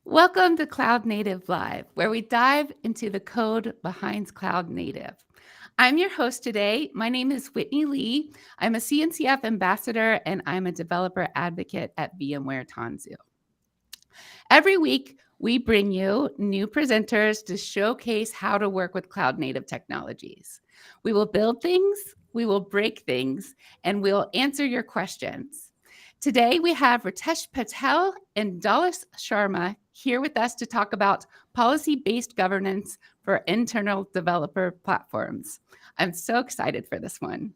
Welcome to Cloud Native Live, where we dive into the code behind Cloud Native. I'm your host today. My name is Whitney Lee. I'm a CNCF ambassador and I'm a developer advocate at VMware Tanzu. Every week, we bring you new presenters to showcase how to work with cloud native technologies. We will build things, we will break things, and we'll answer your questions. Today, we have Ritesh Patel and Dallas Sharma here with us to talk about policy-based governance for internal developer platforms. I'm so excited for this one.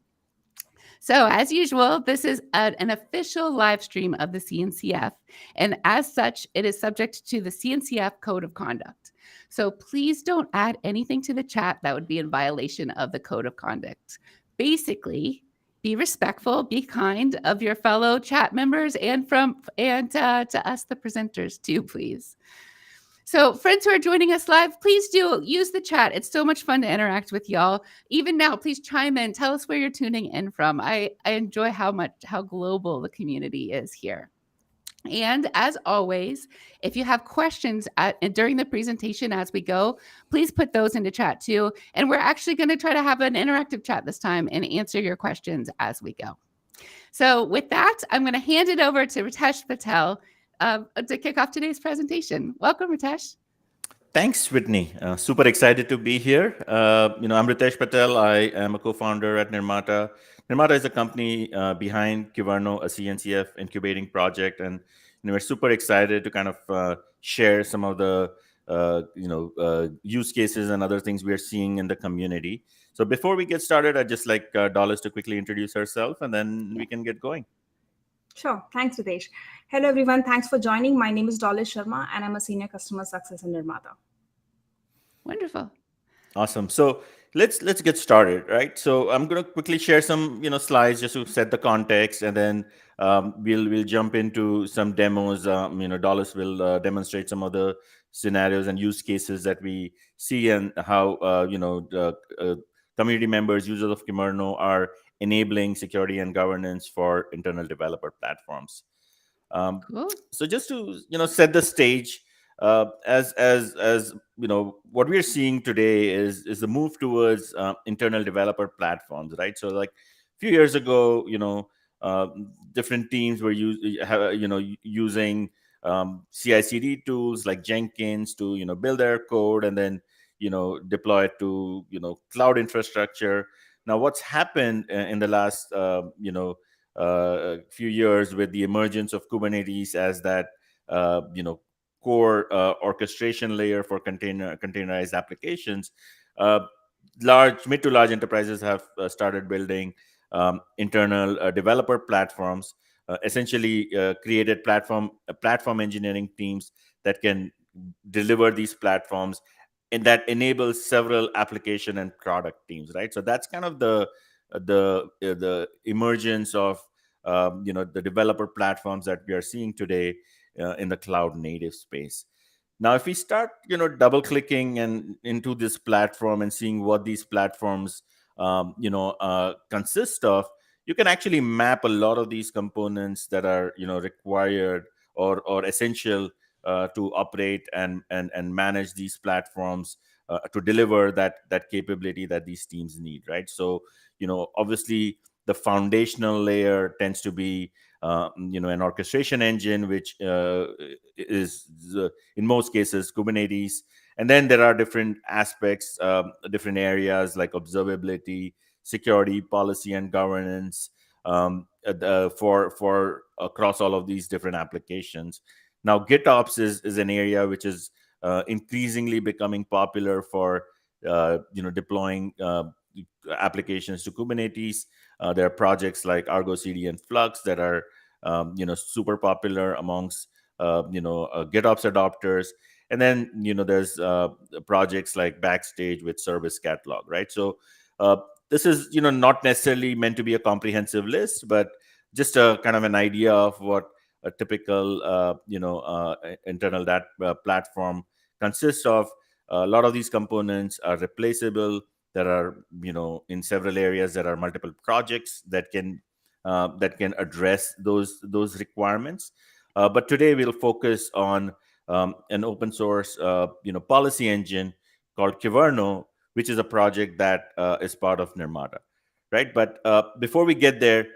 So, as usual, this is an official live stream of the CNCF, and as such, it is subject to the CNCF Code of Conduct. So, please don't add anything to the chat that would be in violation of the Code of Conduct. Basically, be respectful, be kind of your fellow chat members, and to us, the presenters, too, please. So, friends who are joining us live, please do use the chat. It's so much fun to interact with y'all. Even now, please chime in. Tell us where you're tuning in from. I enjoy how global the community is here. And as always, if you have questions during the presentation as we go, please put those into chat too. And we're actually going to try to have an interactive chat this time and answer your questions as we go. So with that, I'm going to hand it over to Ritesh Patel to kick off today's presentation. Welcome, Ritesh. Thanks, Whitney. Super excited to be here. I'm Ritesh Patel. I am a co-founder at Nirmata. Nirmata is a company behind Kyverno, a CNCF incubating project, and we're super excited to kind of share some of the use cases and other things we are seeing in the community. So before we get started, I'd just like Dollars to quickly introduce herself, and then we can get going. Sure. Thanks, Ritesh. Hello, everyone. Thanks for joining. My name is Dolly Sharma, and I'm a Senior Customer Success in Nirmata. Wonderful. Awesome. So let's get started, right? So I'm going to quickly share some slides just to set the context, and then we'll jump into some demos. Dollars will demonstrate some of the scenarios and use cases that we see, and how community members, users of Kyverno, are enabling security and governance for internal developer platforms. Cool. So just to set the stage, as what we're seeing today is the move towards internal developer platforms, right? So like a few years ago, different teams were using CI/CD tools like Jenkins to build their code and then deploy it to cloud infrastructure. Now, what's happened in the last few years with the emergence of Kubernetes as that core orchestration layer for containerized applications, mid to large enterprises have started building internal developer platforms, essentially created platform engineering teams that can deliver these platforms and that enables several application and product teams, right? So that's kind of the emergence of the developer platforms that we are seeing today in the cloud native space. Now, if we start double clicking and into this platform and seeing what these platforms consist of, you can actually map a lot of these components that are required or essential to operate and manage these platforms to deliver that capability that these teams need, right? So obviously the foundational layer tends to be an orchestration engine, which is in most cases Kubernetes. And then there are different aspects, different areas like observability, security, policy, and governance for across all of these different applications. Now, GitOps is an area which is increasingly becoming popular for deploying applications to Kubernetes. There are projects like Argo CD and Flux that are super popular amongst GitOps adopters. And then there's projects like Backstage with Service Catalog, right? So this is not necessarily meant to be a comprehensive list, but just a kind of an idea of what a typical internal platform consists of. A lot of these components are replaceable. There are in several areas there are multiple projects that can address those requirements. But today we'll focus on an open source policy engine called Kyverno, which is a project that is part of Nirmata, right? But before we get there,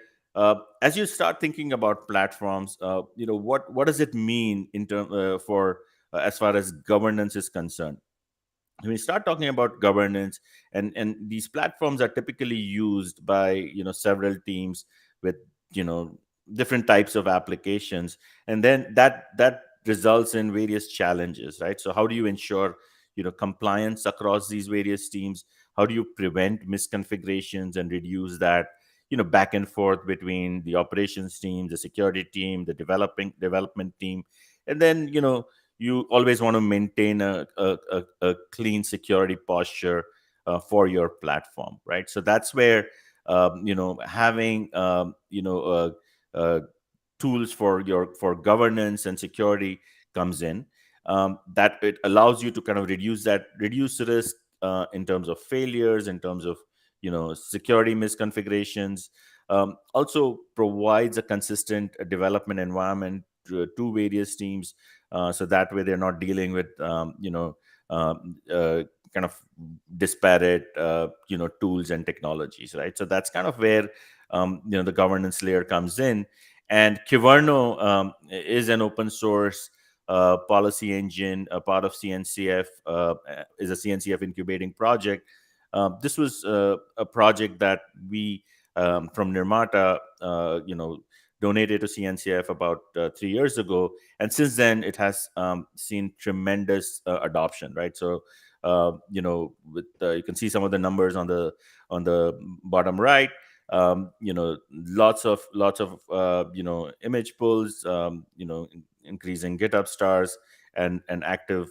as you start thinking about platforms, what does it mean in term for as far as governance is concerned? When we start talking about governance, and these platforms are typically used by several teams with you know different types of applications, and then that results in various challenges, right? So how do you ensure compliance across these various teams? How do you prevent misconfigurations and reduce that back and forth between the operations team, the security team, the development team? And then you always want to maintain a clean security posture for your platform, right? So that's where having tools for governance and security comes in. That it allows you to kind of reduce risk in terms of failures, in terms of security misconfigurations. Also provides a consistent development environment to various teams, so that way they're not dealing with kind of disparate tools and technologies, right? So that's kind of where the governance layer comes in. And Kyverno is an open source policy engine, a part of CNCF, is a CNCF incubating project. This was a project that we from Nirmata donated to CNCF about 3 years ago, and since then it has seen tremendous adoption, right? So with you can see some of the numbers on the bottom right. Lots of image pulls, increasing GitHub stars, and active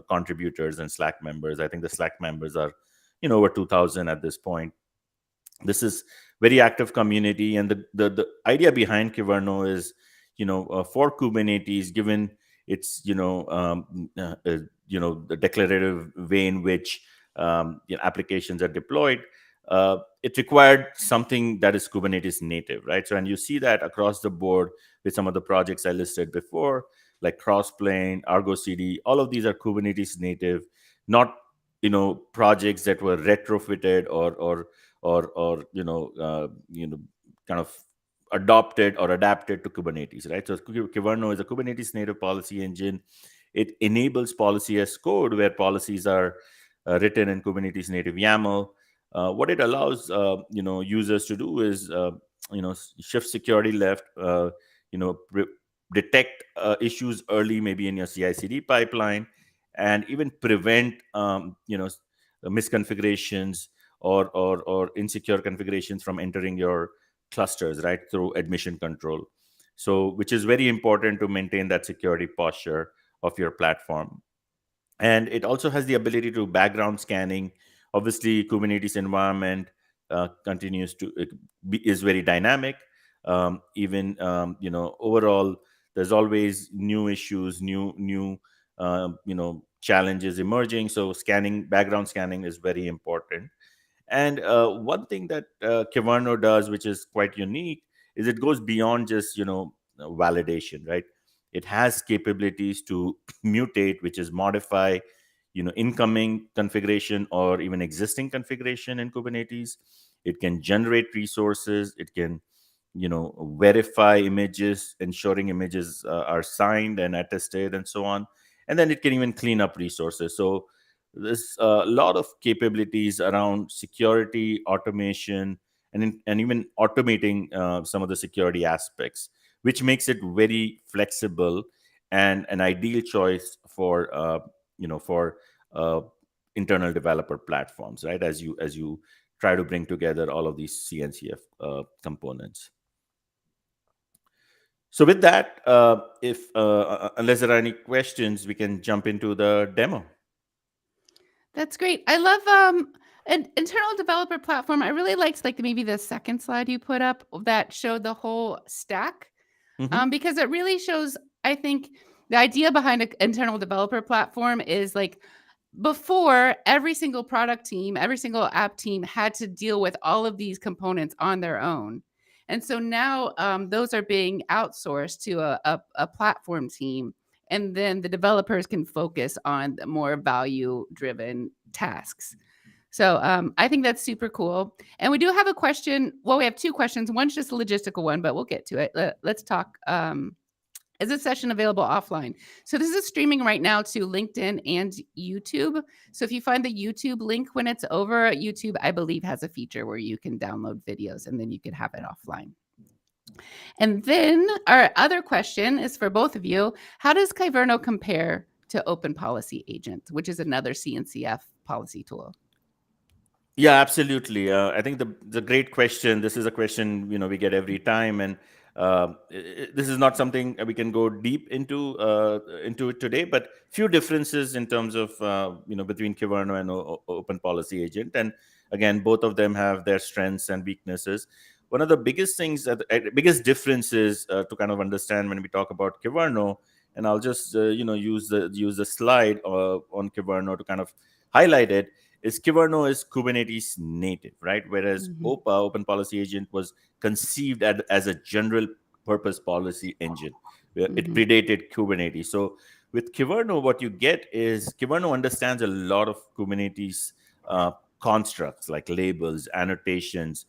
contributors and Slack members. I think the Slack members are over 2,000 at this point. This is very active community, and the idea behind Kyverno is for Kubernetes, given its the declarative way in which applications are deployed. It required something that is Kubernetes native, right? So, and you see that across the board with some of the projects I listed before, like Crossplane, Argo CD. All of these are Kubernetes native, not projects that were retrofitted or kind of adopted or adapted to Kubernetes, right? So Kyverno is a Kubernetes native policy engine. It enables policy as code, where policies are written in Kubernetes native YAML. What it allows users to do is shift security left, detect issues early, maybe in your CI/CD pipeline, and even prevent misconfigurations or insecure configurations from entering your clusters, right, through admission control. So, which is very important to maintain that security posture of your platform. And it also has the ability to background scanning. Obviously, Kubernetes environment continues to is very dynamic. Even overall, there's always new issues, new challenges emerging. So background scanning is very important. And one thing that Kyverno does, which is quite unique, is it goes beyond just validation, right? It has capabilities to mutate, which is modify incoming configuration or even existing configuration in Kubernetes. It can generate resources. It can verify images, ensuring images are signed and attested and so on. And then it can even clean up resources. So there's a lot of capabilities around security, automation, and even automating some of the security aspects, which makes it very flexible and an ideal choice for uh, internal developer platforms, right? As you try to bring together all of these CNCF components. So with that, if unless there are any questions, we can jump into the demo. That's great. I love an internal developer platform. I really liked maybe the second slide you put up that showed the whole stack, because it really shows, I think, the idea behind an internal developer platform is before, every single product team, every single app team had to deal with all of these components on their own. And so now those are being outsourced to a platform team. and then the developers can focus on the more value driven tasks. So I think that's super cool. And we do have a question. Well, we have two questions. One's just a logistical one, but we'll get to it. Let's talk. Is this session available offline? So this is streaming right now to LinkedIn and YouTube. So if you find the YouTube link when it's over, YouTube, I believe, has a feature where you can download videos and then you can have it offline. And then our other question is for both of you. How does Kyverno compare to Open Policy Agent, which is another CNCF policy tool? Yeah, absolutely. I think the great question. This is a question we get every time, and this is not something we can go deep into it today. But few differences in terms of between Kyverno and Open Policy Agent, and again, both of them have their strengths and weaknesses. One of the biggest things, biggest differences to kind of understand when we talk about Kyverno, and I'll just use the slide on Kyverno to kind of highlight it, is Kyverno is Kubernetes native, right? Whereas OPA, Open Policy Agent, was conceived as a general purpose policy engine. It predated Kubernetes. So with Kyverno, what you get is Kyverno understands a lot of Kubernetes constructs like labels, annotations,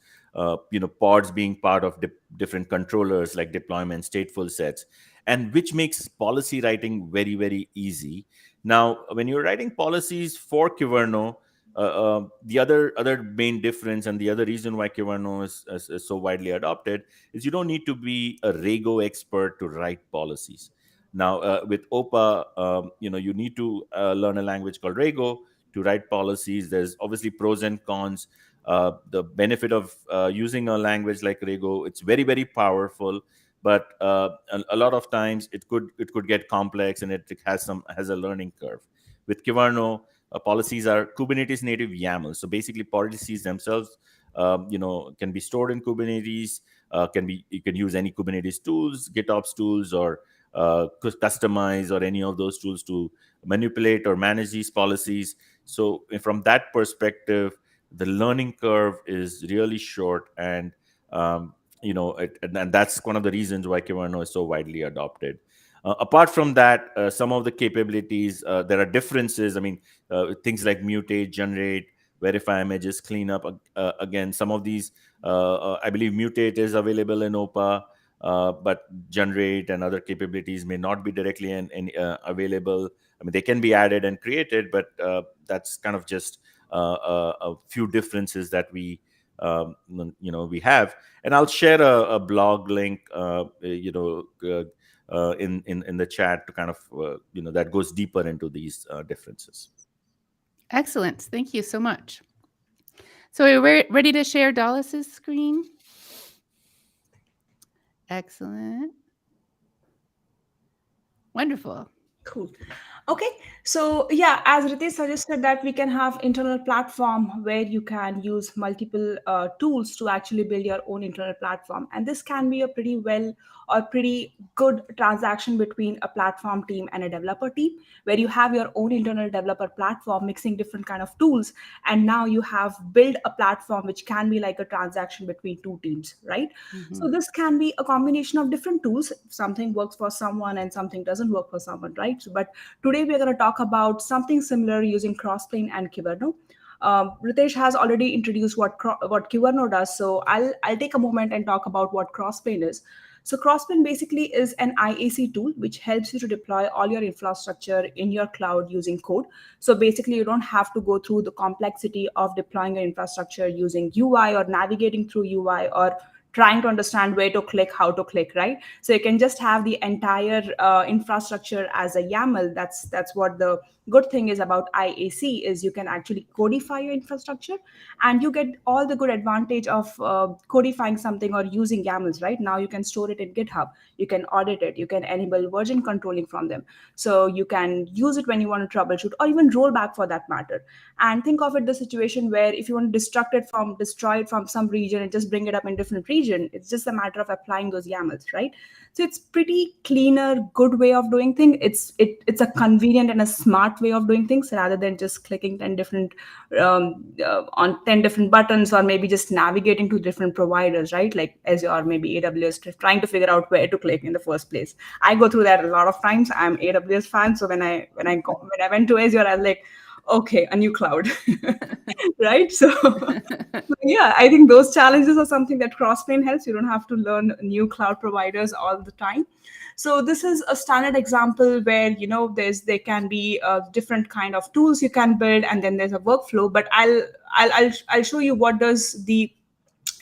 pods being part of different controllers like deployment, stateful sets, and which makes policy writing very, very easy. Now, when you're writing policies for Kyverno, the other main difference and the other reason why Kyverno is so widely adopted is you don't need to be a Rego expert to write policies. Now, with OPA, you need to learn a language called Rego to write policies. There's obviously pros and cons. The benefit of using a language like Rego, it's very, very powerful, but a lot of times it could get complex, and it has a learning curve. With Kyverno, policies are Kubernetes native YAML. So basically, policies themselves, can be stored in Kubernetes. You can use any Kubernetes tools, GitOps tools, or customize or any of those tools to manipulate or manage these policies. So from that perspective, the learning curve is really short, and and that's one of the reasons why Kyverno is so widely adopted. Apart from that, some of the capabilities, there are differences. I mean, things like mutate, generate, verify images, clean up. Again, some of these, I believe mutate is available in OPA, but generate and other capabilities may not be directly available. I mean, they can be added and created, but that's kind of just a few differences that we have. And I'll share a blog link, in the chat to kind of that goes deeper into these differences. Excellent. Thank you so much. So we're ready to share Dallas's screen. Excellent. Wonderful. Cool. Okay, so yeah, as Ritesh suggested, that we can have internal platform where you can use multiple tools to actually build your own internal platform, and this can be a pretty good transaction between a platform team and a developer team, where you have your own internal developer platform mixing different kind of tools, and now you have built a platform which can be like a transaction between two teams, right? So this can be a combination of different tools. Something works for someone and something doesn't work for someone, right? But today we're going to talk about something similar using Crossplane and Kyverno. Ritesh has already introduced what Kyverno does, so I'll take a moment and talk about what Crossplane is. So Crossplane basically is an IAC tool which helps you to deploy all your infrastructure in your cloud using code. So basically, you don't have to go through the complexity of deploying your infrastructure using UI or navigating through UI or trying to understand where to click, how to click, right? So you can just have the entire infrastructure as a YAML. That's what the good thing is about IAC, is you can actually codify your infrastructure, and you get all the good advantage of codifying something or using YAMLs, right? Now you can store it in GitHub, you can audit it, you can enable version controlling from them. So you can use it when you want to troubleshoot or even roll back for that matter. And think of it the situation where if you want to destroy it from some region and just bring it up in different region, provision. It's just a matter of applying those YAMLs, right? So it's pretty cleaner, good way of doing things. It's a convenient and a smart way of doing things rather than just clicking 10 different on 10 different buttons, or maybe just navigating to different providers, right? Like Azure or maybe AWS, trying to figure out where to click in the first place. I go through that a lot of times. I'm AWS fan, so when I went to Azure, I was like, okay, a new cloud, right? So yeah, I think those challenges are something that Crossplane helps. You don't have to learn new cloud providers all the time. So this is a standard example where there can be different kind of tools you can build, and then there's a workflow. But I'll show you what does the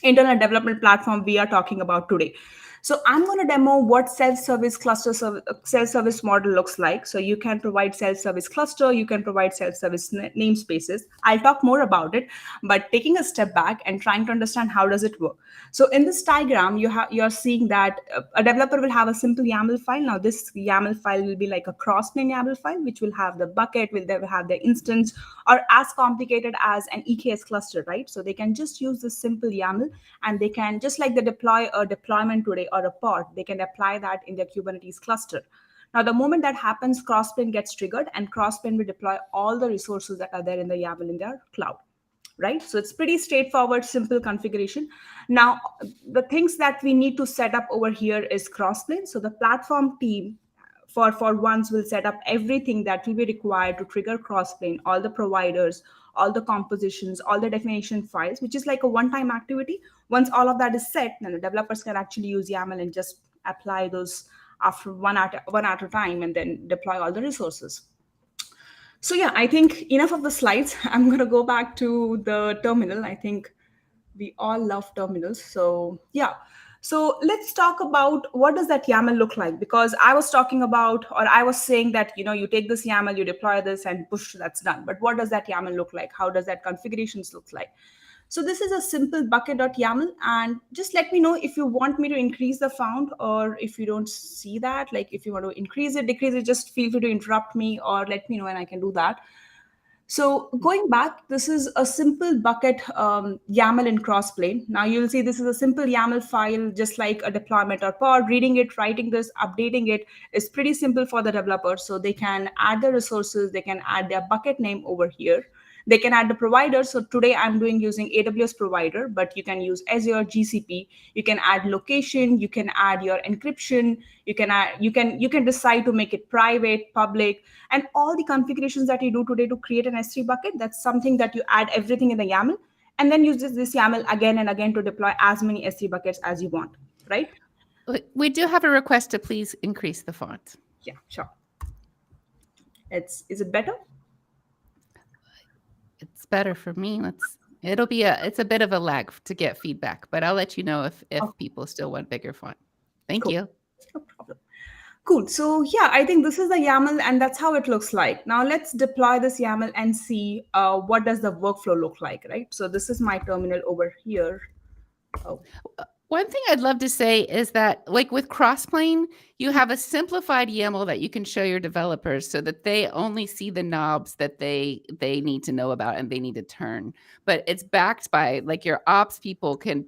internal development platform we are talking about today. So I'm going to demo what self-service model looks like. So you can provide self-service cluster, you can provide self-service namespaces. I'll talk more about it, but taking a step back and trying to understand how does it work. So in this diagram, you're seeing that a developer will have a simple YAML file. Now this YAML file will be like a Crossplane YAML file, which will have the bucket, will have the instance, or as complicated as an EKS cluster, right? So they can just use this simple YAML, and they can, just like they deploy a deployment today or a pod, they can apply that in their Kubernetes cluster. Now, the moment that happens, Crossplane gets triggered, and Crossplane will deploy all the resources that are there in the YAML in their cloud, right? So it's pretty straightforward, simple configuration. Now, the things that we need to set up over here is Crossplane. So the platform team for once will set up everything that will be required to trigger Crossplane, all the providers, all the compositions, all the definition files, which is like a one-time activity. Once all of that is set, then the developers can actually use YAML and just apply those after one at a time, and then deploy all the resources. So yeah, I think enough of the slides. I'm going to go back to the terminal. I think we all love terminals. So yeah. So let's talk about what does that YAML look like? Because I was talking about, or I was saying that, you take this YAML, you deploy this, and push, that's done. But what does that YAML look like? How does that configurations look like? So this is a simple bucket.yaml, and just let me know if you want me to increase the font, or if you don't see that, like if you want to increase it, decrease it, just feel free to interrupt me or let me know and I can do that. So going back, this is a simple bucket YAML in Crossplane. Now you'll see this is a simple YAML file, just like a deployment or pod. Reading it, writing this, updating it is pretty simple for the developer. So they can add the resources, they can add their bucket name over here. They can add the provider. So today I'm using AWS provider, but you can use Azure, GCP. You can add location, you can add your encryption, you can decide to make it private, public, and all the configurations that you do today to create an S3 bucket. That's something that you add everything in the YAML, and then use this YAML again and again to deploy as many S3 buckets as you want, right? We do have a request to please increase the font. Yeah, sure. Is it better? It's better for me. It's a bit of a lag to get feedback, but I'll let you know if people still want bigger font. Thank you. No problem. Cool. So yeah, I think this is the YAML, and that's how it looks like. Now let's deploy this YAML and see what does the workflow look like, right? So this is my terminal over here. Oh. One thing I'd love to say is that, like with Crossplane, you have a simplified YAML that you can show your developers so that they only see the knobs that they need to know about and they need to turn. But it's backed by, like, your ops people can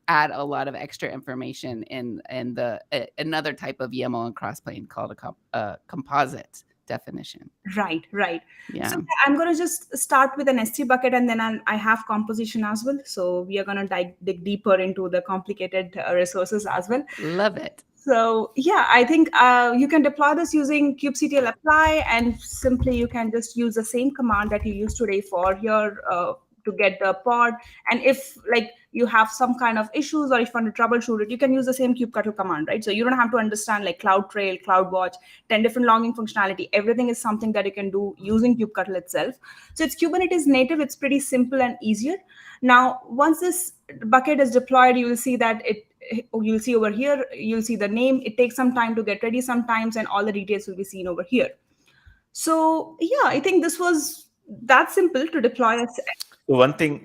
add a lot of extra information in another type of YAML in Crossplane called a composite definition. Right. Yeah. So I'm going to just start with an S3 bucket, and then I have composition as well. So we are going to dig deeper into the complicated resources as well. Love it. So yeah, I think you can deploy this using kubectl apply, and simply you can just use the same command that you use today for your to get the pod. And if like you have some kind of issues, or if you want to troubleshoot it, you can use the same kubectl command, right? So you don't have to understand like CloudTrail, CloudWatch, 10 different logging functionality. Everything is something that you can do using kubectl itself. So it's Kubernetes native. It's pretty simple and easier. Now, once this bucket is deployed, you will see that you'll see over here, you'll see the name. It takes some time to get ready sometimes, and all the details will be seen over here. So yeah, I think this was that simple to deploy. So one thing,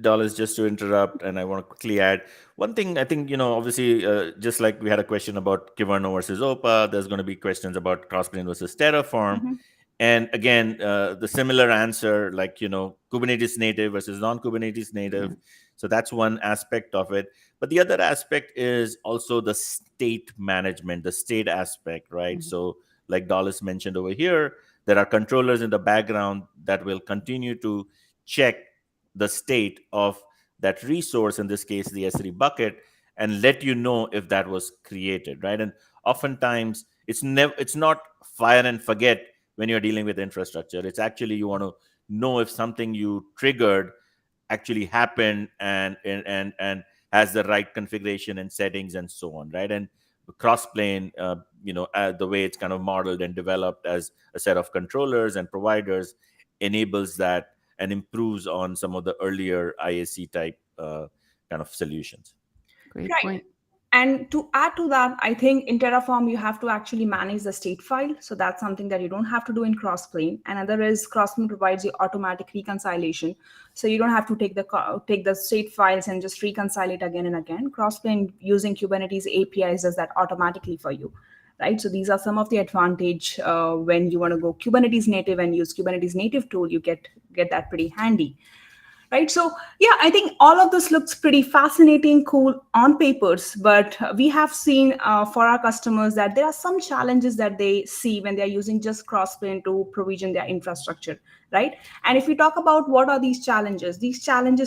Dollars, just to interrupt, and I want to quickly add one thing. I think, obviously, just like we had a question about Kyverno versus OPA, there's going to be questions about Crossplane versus Terraform. Mm-hmm. And again, the similar answer, like, Kubernetes native versus non-Kubernetes native. Mm-hmm. So that's one aspect of it. But the other aspect is also the state management, the state aspect, right? Mhm. So, like Dallas mentioned over here, there are controllers in the background that will continue to check the state of that resource, in this case, the S3 bucket, and let you know if that was created, right? And oftentimes it's not fire and forget when you're dealing with infrastructure. It's actually you want to know if something you triggered actually happened and has the right configuration and settings and so on, right? And Crossplane, the way it's kind of modeled and developed as a set of controllers and providers, enables that and improves on some of the earlier IAC type kind of solutions. Great Right. point. And to add to that, I think in Terraform, you have to actually manage the state file. So that's something that you don't have to do in Crossplane. Another is Crossplane provides you automatic reconciliation. So you don't have to take the state files and just reconcile it again and again. Crossplane using Kubernetes APIs does that automatically for you. Right. So these are some of the advantage when you want to go Kubernetes native and use Kubernetes native tool, you get that pretty handy. Right. So yeah, I think all of this looks pretty fascinating, cool on papers, but we have seen for our customers that there are some challenges that they see when they're using just Crossplane to provision their infrastructure, right? And if we talk about what are these challenges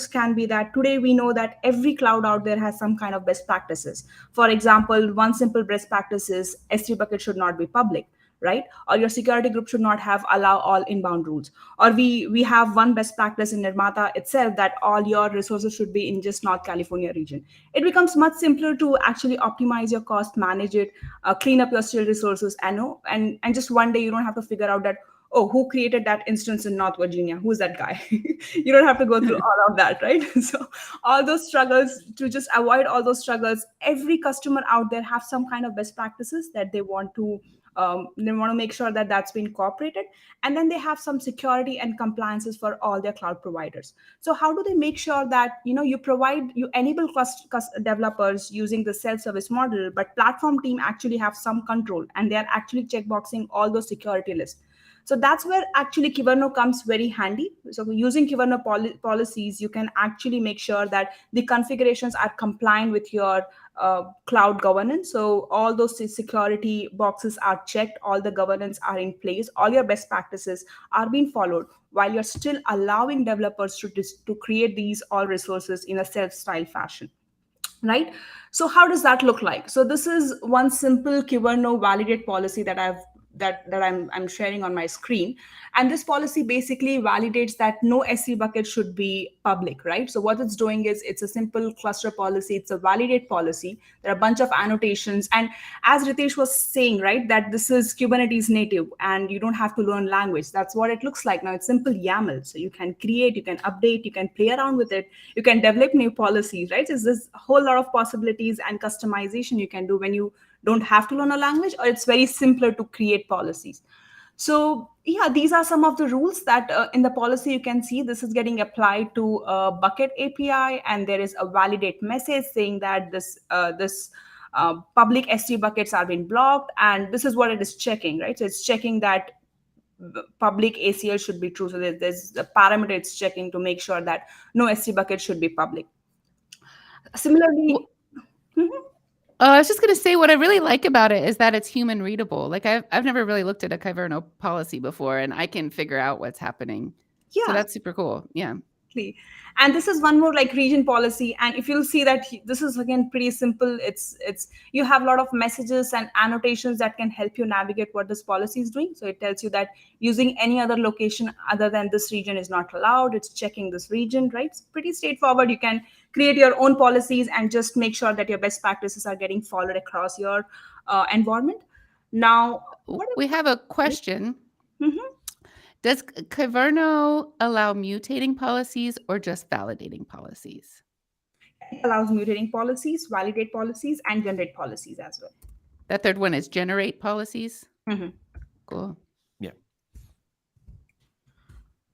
can be that today we know that every cloud out there has some kind of best practices. For example, one simple best practice is S3 bucket should not be public, right? Or your security group should not have allow all inbound rules. Or we have one best practice in Nirmata itself that all your resources should be in just North California region. It becomes much simpler to actually optimize your cost, manage it, clean up your still resources, and just one day you don't have to figure out that, oh, who created that instance in North Virginia? Who's that guy? You don't have to go through all of that, right? So all those struggles, to just avoid all those struggles, every customer out there have some kind of best practices that they want to make sure that that's been incorporated, and then they have some security and compliances for all their cloud providers. So how do they make sure that you enable developers using the self-service model, but platform team actually have some control and they are actually checkboxing all those security lists? So that's where actually Kyverno comes very handy. So using Kyverno policies, you can actually make sure that the configurations are compliant with your cloud governance. So all those security boxes are checked, all the governance are in place, all your best practices are being followed, while you're still allowing developers to create these all resources in a self-style fashion. Right. So how does that look like? So this is one simple Kyverno validate policy that I'm sharing on my screen. And this policy basically validates that no S3 bucket should be public, right? So what it's doing is it's a simple cluster policy. It's a validate policy. There are a bunch of annotations. And as Ritesh was saying, right, that this is Kubernetes native and you don't have to learn language. That's what it looks like now. It's simple YAML. So you can create, you can update, you can play around with it, you can develop new policies, right? So there's a whole lot of possibilities and customization you can do when you don't have to learn a language, or it's very simpler to create policies. So yeah, these are some of the rules that in the policy you can see this is getting applied to a bucket API, and there is a validate message saying that this public S3 buckets are being blocked, and this is what it is checking, right? So it's checking that public ACL should be true. So there's a parameter it's checking to make sure that no S3 bucket should be public. Similarly, I was just going to say what I really like about it is that it's human readable. Like I've never really looked at a Kyverno policy before, and I can figure out what's happening. yeah. So that's super cool. Yeah. And this is one more like region policy, and if you'll see that this is again pretty simple. It's you have a lot of messages and annotations that can help you navigate what this policy is doing. So it tells you that using any other location other than this region is not allowed. It's checking this region, right? It's pretty straightforward. You can create your own policies and just make sure that your best practices are getting followed across your environment. Now we have a question. Mhm. Does Kyverno allow mutating policies or just validating policies? It allows mutating policies, validate policies, and generate policies as well. That third one is generate policies. Mhm. Cool. Yeah.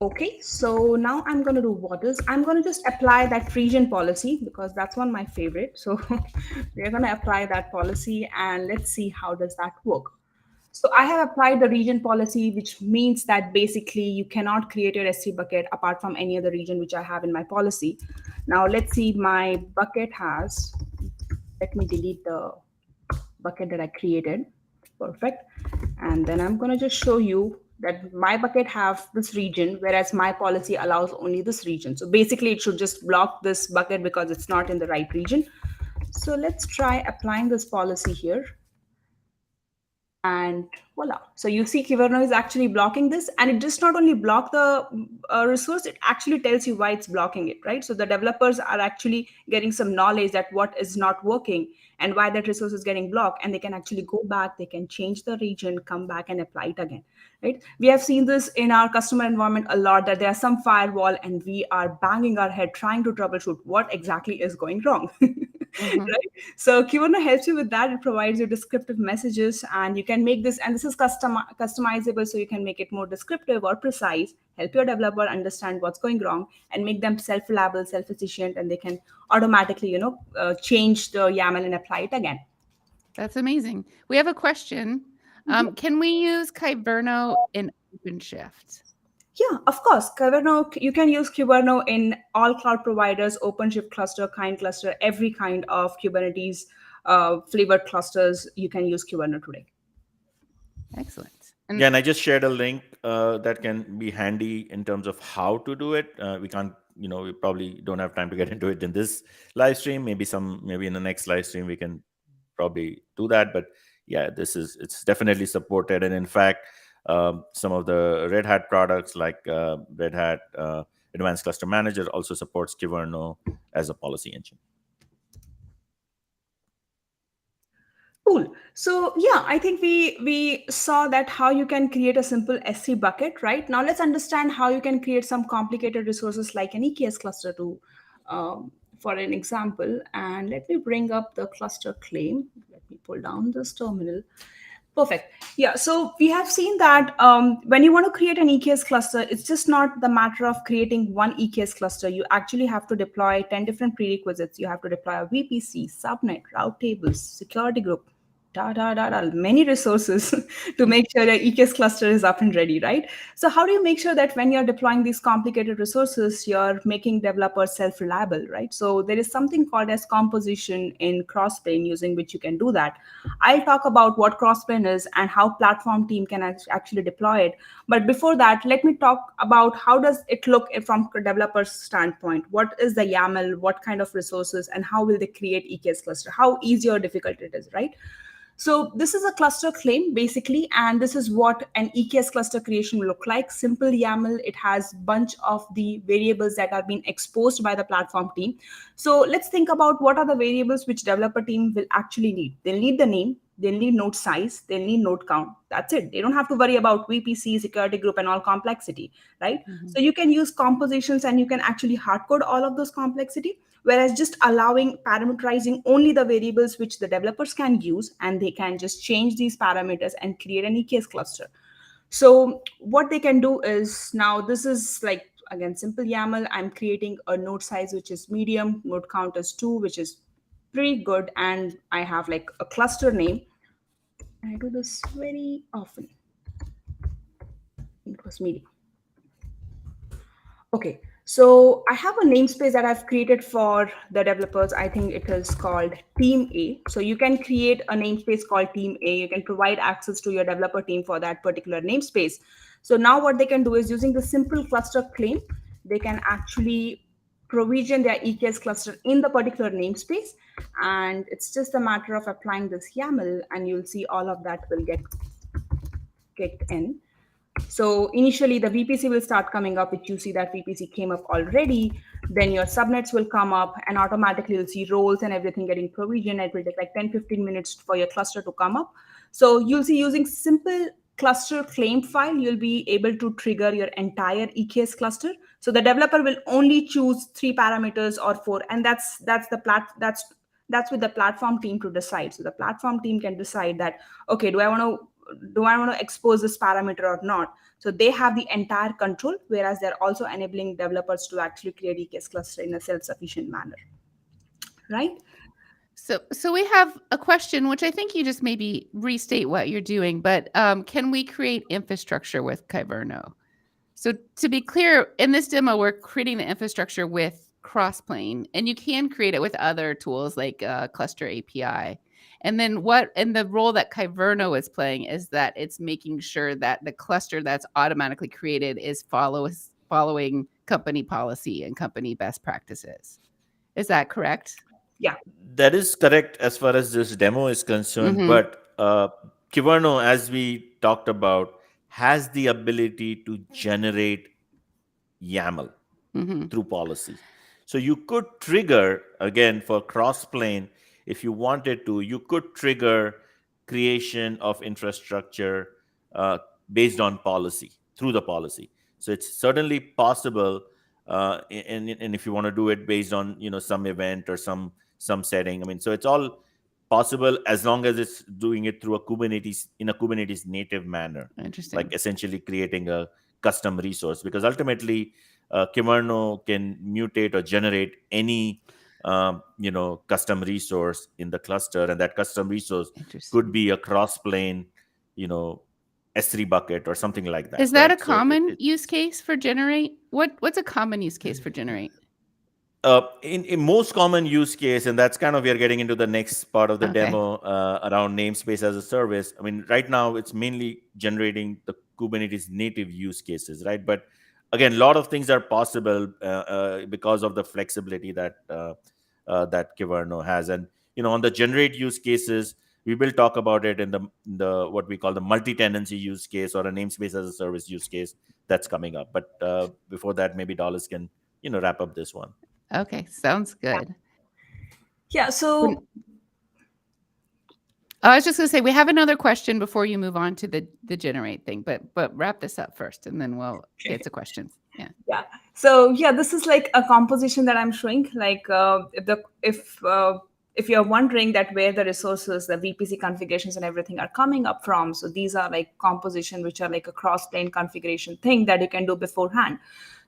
Okay, so now I'm going to do what is, I'm going to just apply that region policy because that's one of my favorite. So we're going to apply that policy and let's see how does that work. So I have applied the region policy, which means that basically you cannot create your S3 bucket apart from any other region which I have in my policy. Now let's see, my bucket has, let me delete the bucket that I created. Perfect. And then I'm going to just show you that my bucket have this region, whereas my policy allows only this region. So basically it should just block this bucket because it's not in the right region. So let's try applying this policy here. And voila. So you see Kyverno is actually blocking this, and it just not only block the resource, it actually tells you why it's blocking it, right? So the developers are actually getting some knowledge that what is not working and why that resource is getting blocked, and they can actually go back, they can change the region, come back and apply it again, right? We have seen this in our customer environment a lot, that there's some firewall and we are banging our head trying to troubleshoot what exactly is going wrong. Mhm. Right? So Kimono helps you with that. It provides you descriptive messages, and you can make this, and this is customizable, so you can make it more descriptive or precise, help your developer understand what's going wrong, and make them self-reliable, self-efficient, and they can automatically, change the YAML and apply it again. That's amazing. We have a question. Can we use Kyverno in OpenShift? Yeah, of course. Kyverno, you can use Kyverno in all cloud providers, OpenShift cluster, kind cluster, every kind of Kubernetes flavored clusters. You can use Kyverno today. Excellent. Yeah, and I just shared a link that can be handy in terms of how to do it. We can't, we probably don't have time to get into it in this live stream. Maybe in the next live stream we can probably do that. But yeah, it's definitely supported, and in fact, some of the Red Hat products like Red Hat Advanced Cluster Manager also supports Kyverno as a policy engine. Cool. So yeah, I think we saw that how you can create a simple S3 bucket, right? Now let's understand how you can create some complicated resources like an EKS cluster to, for an example. And let me bring up the cluster claim. Let me pull down this terminal. Perfect. Yeah. So we have seen that when you want to create an EKS cluster, it's just not the matter of creating one EKS cluster. You actually have to deploy 10 different prerequisites. You have to deploy a VPC, subnet, route tables, security group, many resources to make sure your EKS cluster is up and ready, right? So how do you make sure that when you're deploying these complicated resources, you're making developers self-reliable, right? So there is something called as composition in Crossplane, using which you can do that. I'll talk about what Crossplane is and how platform team can actually deploy it. But before that, let me talk about how does it look from a developer's standpoint. What is the YAML? What kind of resources? And how will they create EKS cluster? How easy or difficult it is, right? So this is a cluster claim basically, and this is what an EKS cluster creation will look like. Simple YAML. It has bunch of the variables that are being exposed by the platform team. So let's think about what are the variables which developer team will actually need. They'll need the name, they'll need node size, they'll need node count. That's it. They don't have to worry about VPC, security group, and all complexity, right? So you can use compositions and you can actually hardcode all of those complexity, whereas just allowing parameterizing only the variables which the developers can use, and they can just change these parameters and create an EKS cluster. So what they can do is, now this is like, again, simple YAML. I'm creating a node size which is medium, node count is 2, which is pretty good, and I have like a cluster name. I do this very often. It was medium. Okay, so I have a namespace that I've created for the developers. I think it is called Team A. So you can create a namespace called Team A. You can provide access to your developer team for that particular namespace. So now what they can do is, using the simple cluster claim, they can actually provision their EKS cluster in the particular namespace. And it's just a matter of applying this YAML, and you'll see all of that will get kicked in. So initially the VPC will start coming up, which you see that VPC came up already. Then your subnets will come up, and automatically you'll see roles and everything getting provisioned. It will take like 10-15 minutes for your cluster to come up. So you'll see, using simple cluster claim file, you'll be able to trigger your entire EKS cluster. So the developer will only choose 3 parameters or 4, and that's with the platform team to decide. So the platform team can decide that, okay, do I want to expose this parameter or not? So they have the entire control, whereas they're also enabling developers to actually create EKS cluster in a self-sufficient manner, right? So we have a question, which I think you just maybe restate what you're doing, but can we create infrastructure with Kyverno? So to be clear, in this demo, we're creating the infrastructure with Crossplane, and you can create it with other tools like Cluster API. And then the role that Kyverno is playing is that it's making sure that the cluster that's automatically created is following company policy and company best practices. Is that correct? Yeah. That is correct as far as this demo is concerned. Mm-hmm. But Kyverno, as we talked about, has the ability to generate YAML Mm-hmm. through policy. So you could trigger, again, for Crossplane, if you wanted to, you could trigger creation of infrastructure uh, based on policy, through the policy. So it's certainly possible, and if you want to do it based on some event or some setting. I mean, so it's all possible as long as it's doing it through a Kubernetes, in a Kubernetes native manner, like Interesting. essentially creating a custom resource, because ultimately Kyverno can mutate or generate any custom resource in the cluster, and that custom resource could Interesting. be a cross-plane, you know, S3 bucket or something like that, Is that a right? So common use case for generate? What's a common use case for generate? in most common use case, and that's kind of, we are getting into the next part of the Okay. demo around namespace as a service. I mean, right now it's mainly generating the Kubernetes native use cases, right? But again, a lot of things are possible because of the flexibility that Kyverno has. And on the generate use cases, we will talk about it in the what we call the multi-tenancy use case, or a namespace as a service use case that's coming up. But before that, maybe Dollars can wrap up this one. Okay. Sounds good. Yeah. When- So I was just going to say we have another question before you move on to the generate thing, but wrap this up first, and then we'll get to questions. Yeah. yeah. So yeah, this is like a composition that I'm showing. Like if you're wondering that where the resources, the VPC configurations and everything are coming up from, so these are like composition which are like a cross-plane configuration thing that you can do beforehand.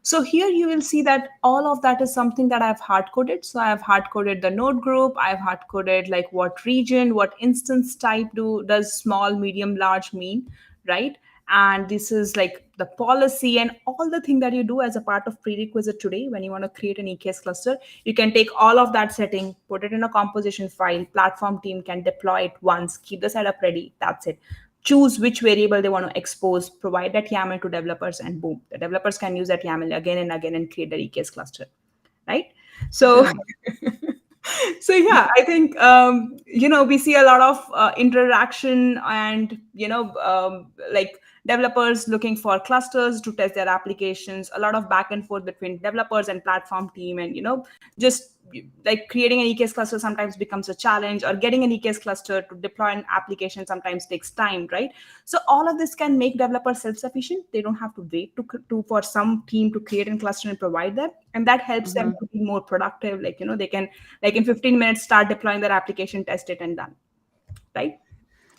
So here you will see that all of that is something that I've hard coded. So I've hard coded the node group. I've hard coded like what region, what instance type does small, medium, large mean, right? And this is like the policy and all the thing that you do as a part of prerequisite today when you want to create an EKS cluster. You can take all of that setting, put it in a composition file. Platform team can deploy it once, keep the setup ready. That's it. Choose which variable they want to expose, provide that YAML to developers, and boom, the developers can use that YAML again and again and create their EKS cluster, right? So, Good. so yeah, I think we see a lot of interaction and like developers looking for clusters to test their applications. A lot of back and forth between developers and platform team, and just like creating an EKS cluster sometimes becomes a challenge, or getting an EKS cluster to deploy an application sometimes takes time, right? So all of this can make developers self-sufficient. They don't have to wait for some team to create a cluster and provide that, and that helps them Mhm. to be more productive. Like they can, like in 15 minutes, start deploying their application, test it, and done, right?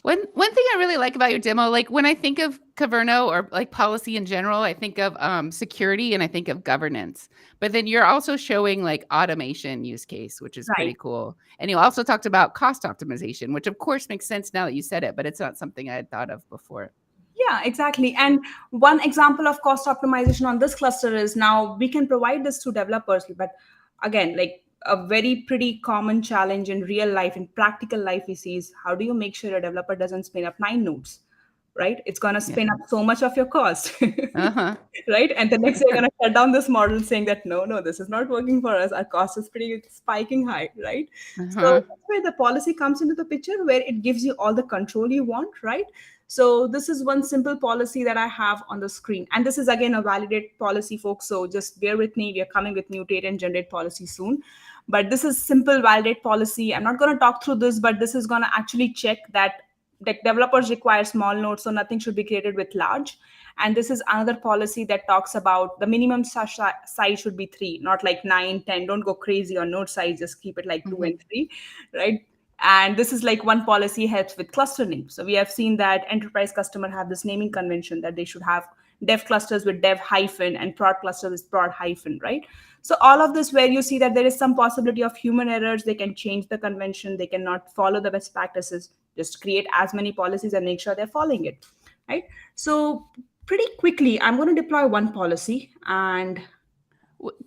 One thing I really like about your demo, like when I think of Kyverno or like policy in general, I think of security and I think of governance. But then you're also showing like automation use case, which is pretty Right. cool. And you also talked about cost optimization, which of course makes sense now that you said it, but it's not something I had thought of before. Yeah, exactly. And one example of cost optimization on this cluster is, now we can provide this to developers, but again, like a very pretty common challenge in real life, in practical life, we see is how do you make sure a developer doesn't spin up 9 nodes, right? It's going to Yeah. spin up so much of your cost. Uh-huh. Right, and the next day you're going to shut down this model saying that no, this is not working for us, our cost is pretty spiking high, right? So Uh-huh. that's where the policy comes into the picture, where it gives you all the control you want, right? So this is one simple policy that I have on the screen, and this is again a validate policy, folks, so just bear with me. We are coming with mutate and generate policy soon, but this is simple validate policy. I'm not going to talk through this, but this is going to actually check that the developers require small nodes, so nothing should be created with large. And this is another policy that talks about the minimum size should be 3, not like 9, 10. Don't go crazy on node size, just keep it like 2 Mhm. and 3, right? And this is like one policy helps with cluster name. So we have seen that enterprise customer have this naming convention that they should have dev clusters with dev hyphen and prod clusters with prod hyphen, right? So all of this where you see that there is some possibility of human errors, they can change the convention, they cannot follow the best practices, just create as many policies and make sure they're following it, right? So pretty quickly, I'm going to deploy one policy and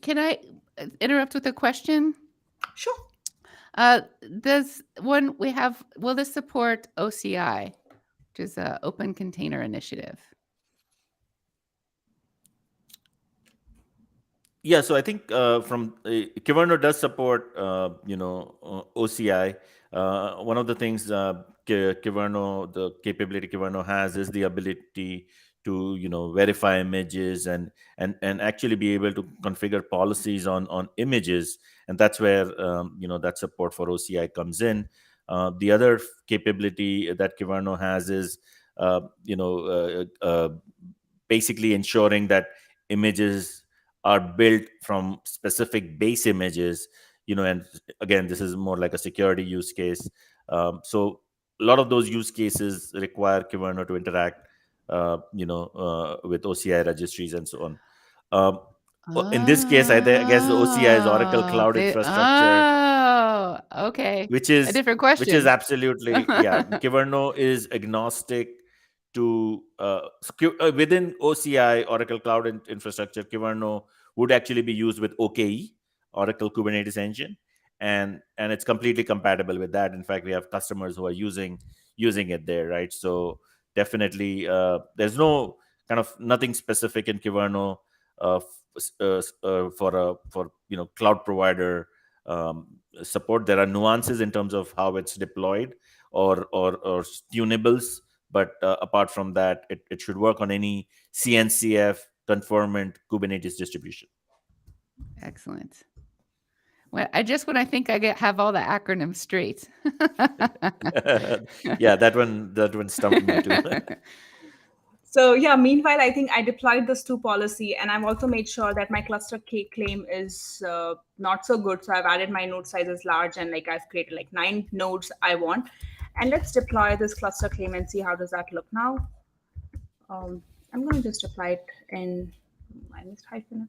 Can I interrupt with a question? sure. Does one we have, will this support OCI, which is a Open Container Initiative? Yeah, so I think from Kyverno does support OCI. One of the things Kyverno, the capability Kyverno has is the ability to verify images and actually be able to configure policies on images, and that's where that support for OCI comes in. The other capability that Kyverno has is basically ensuring that images are built from specific base images, and again, this is more like a security use case. So a lot of those use cases require Kyverno to interact, with OCI registries and so on. Um, in this case, I guess the OCI is Oracle Cloud Infrastructure, Okay. which A is different which is question. absolutely, yeah. Kyverno is agnostic to within OCI, Oracle Cloud Infrastructure. Kyverno would actually be used with OKE, Oracle Kubernetes Engine, and it's completely compatible with that. In fact, we have customers who are using it there, right? So definitely, there's no kind of nothing specific in Kyverno for cloud provider support. There are nuances in terms of how it's deployed or tunables, but apart from that, it should work on any CNCF conformant Kubernetes distribution. Excellent. Well, when I think I have all the acronyms straight. Yeah, that one stumped me too. So yeah, meanwhile, I think I deployed this two policy, and I've also made sure that my cluster K claim is not so good. So I've added my node size is large, and like I've created like 9 nodes I want. And let's deploy this cluster claim and see how does that look now. I'm going to just apply it in minus hyphen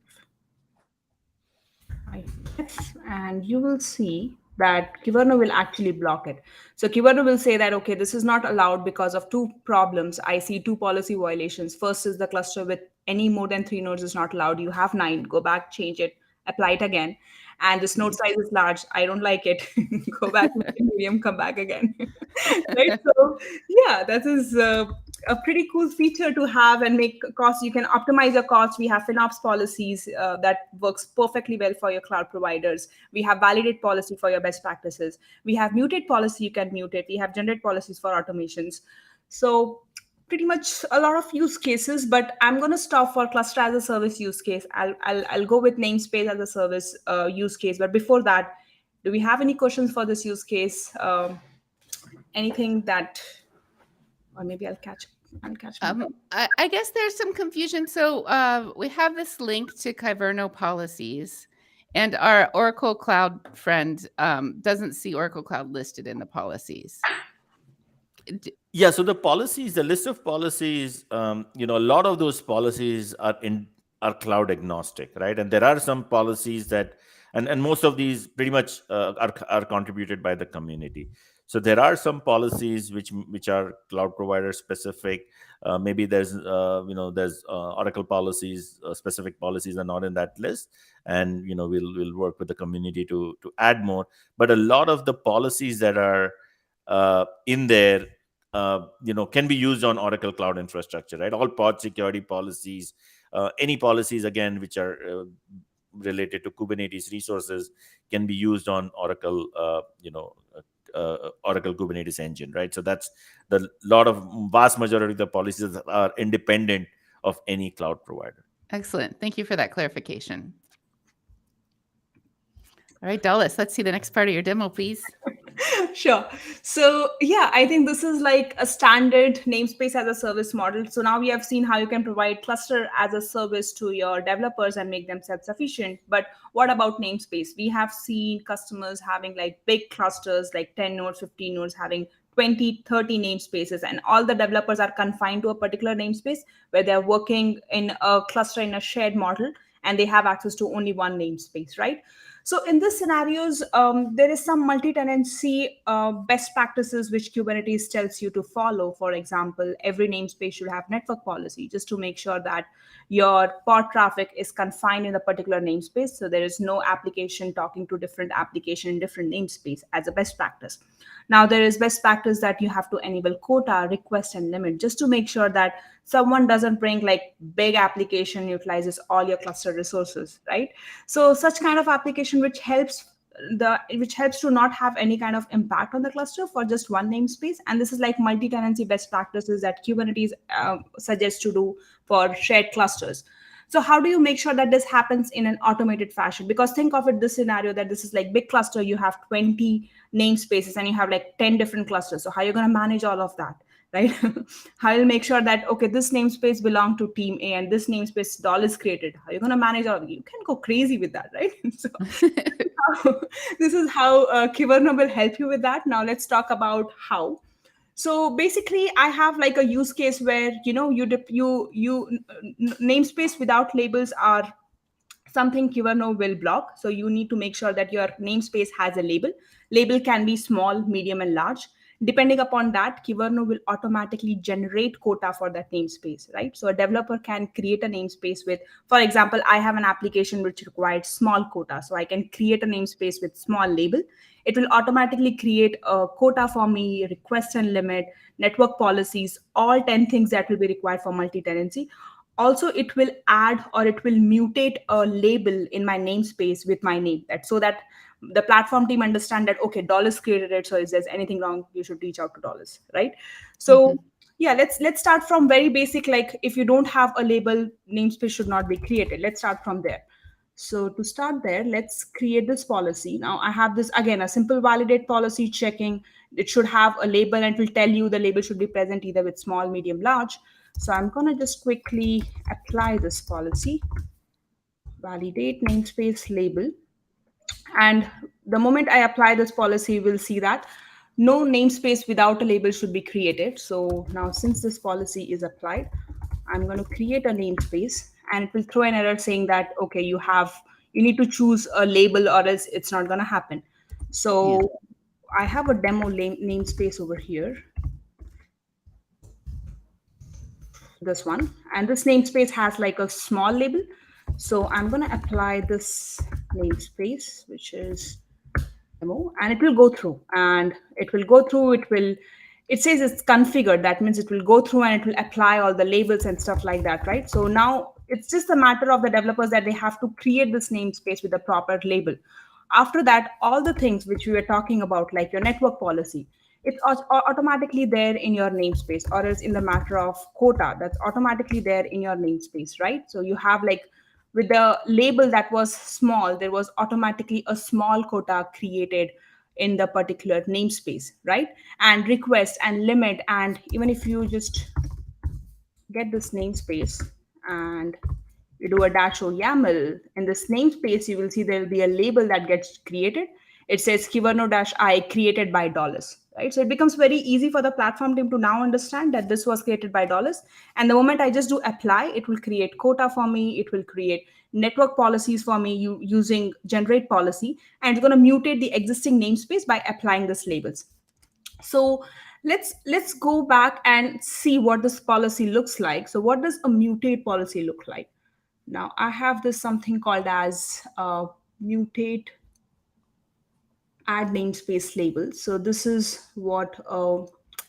F, and you will see that Kyverno will actually block it. So Kyverno will say that, okay, this is not allowed because of two problems. I see two policy violations. First is the cluster with any more than 3 nodes is not allowed. You have 9, go back, change it, apply it again. And this node size is large. I don't like it. Go back, make it medium, come back again. Right? So yeah, that is a pretty cool feature to have and make costs. You can optimize your costs. We have FinOps policies that works perfectly well for your cloud providers. We have validate policy for your best practices. We have mutate policy. You can mute it. We have generate policies for automations. So pretty much a lot of use cases, but I'm going to stop for cluster as a service use case. I'll go with namespace as a service use case. But before that, do we have any questions for this use case? Anything that, or maybe I'll catch. I guess there's some confusion. So we have this link to Kyverno policies, and our Oracle Cloud friend doesn't see Oracle Cloud listed in the policies. Yeah, so the list of policies, a lot of those policies are cloud agnostic, right? And there are some policies that, and most of these pretty much are contributed by the community. So there are some policies which are cloud provider specific. Maybe there's Oracle policies, specific policies are not in that list, and we'll work with the community to add more. But a lot of the policies that are in there, can be used on Oracle Cloud Infrastructure, right? All pod security policies, any policies again which are related to Kubernetes resources can be used on Oracle, Oracle Kubernetes Engine, right? So that's the vast majority of the policies are independent of any cloud provider. Excellent. Thank you for that clarification. All right, Dulles, let's see the next part of your demo, please. Sure. So, yeah, I think this is like a standard namespace as a service model. So now we have seen how you can provide cluster as a service to your developers and make them self-sufficient. But what about namespace? We have seen customers having like big clusters, like 10 nodes, 15 nodes, having 20, 30 namespaces, and all the developers are confined to a particular namespace where they're working in a cluster in a shared model, and they have access to only one namespace, right? So in these scenarios, there is some multi-tenancy best practices which Kubernetes tells you to follow. For example, every namespace should have network policy just to make sure that your pod traffic is confined in a particular namespace. So there is no application talking to different application in different namespace as a best practice. Now there is best practice that you have to enable quota, request, and limit just to make sure that someone doesn't bring like big application utilizes all your cluster resources, right? So such kind of application which helps to not have any kind of impact on the cluster for just one namespace. And this is like multi-tenancy best practices that Kubernetes suggests to do for shared clusters. So how do you make sure that this happens in an automated fashion? Because think of it this scenario that this is like big cluster, you have 20 namespaces and you have like 10 different clusters. So how are you going to manage all of that? Right? How you'll make sure that okay, this namespace belong to team A and this namespace doll is created. How are you gonna manage all of it? You can go crazy with that, right? So this is how Kyverno will help you with that. Now let's talk about how. So basically, I have like a use case where namespace without labels are something Kyverno will block. So you need to make sure that your namespace has a label. Label can be small, medium, and large. Depending upon that, Kyverno will automatically generate quota for that namespace, right? So a developer can create a namespace with, for example, I have an application which requires small quota. So I can create a namespace with small label. It will automatically create a quota for me, request and limit, network policies, all 10 things that will be required for multi-tenancy. Also, it will add or it will mutate a label in my namespace with my name, that so that the platform team understand that okay, dollars created it, so if there's anything wrong you should reach out to dollars, right? So Mhm. yeah, let's start from very basic, like if you don't have a label, namespace should not be created. Let's start from there. So to start there, let's create this policy. Now I have this again, a simple validate policy checking. It should have a label and it will tell you the label should be present either with small, medium, large. So I'm going to just quickly apply this policy, validate namespace label. And the moment I apply this policy, we'll see that no namespace without a label should be created. So now since this policy is applied, I'm going to create a namespace and it will throw an error saying that, okay, you need to choose a label or else it's not going to happen. Yeah. So I have a demo namespace over here, this one, and this namespace has like a small label. So I'm going to apply this namespace, which is demo, and it will go through and it says it's configured. That means it will go through and it will apply all the labels and stuff like that, right? So now it's just a matter of the developers that they have to create this namespace with the proper label. After that, all the things which we were talking about, like your network policy, it's automatically there in your namespace, or else in the matter of quota, that's automatically there in your namespace, right? So you have like with the label that was small, there was automatically a small quota created in the particular namespace, right? And request and limit, and even if you just get this namespace and you do a dash o YAML, in this namespace, you will see there will be a label that gets created. It says Kyverno dash I created by dollars, right? So it becomes very easy for the platform team to now understand that this was created by dollars. And the moment I just do apply, it will create quota for me. It will create network policies for me using generate policy. And it's going to mutate the existing namespace by applying these labels. So let's go back and see what this policy looks like. So what does a mutate policy look like? Now I have this something called as mutate add namespace label. So this is what a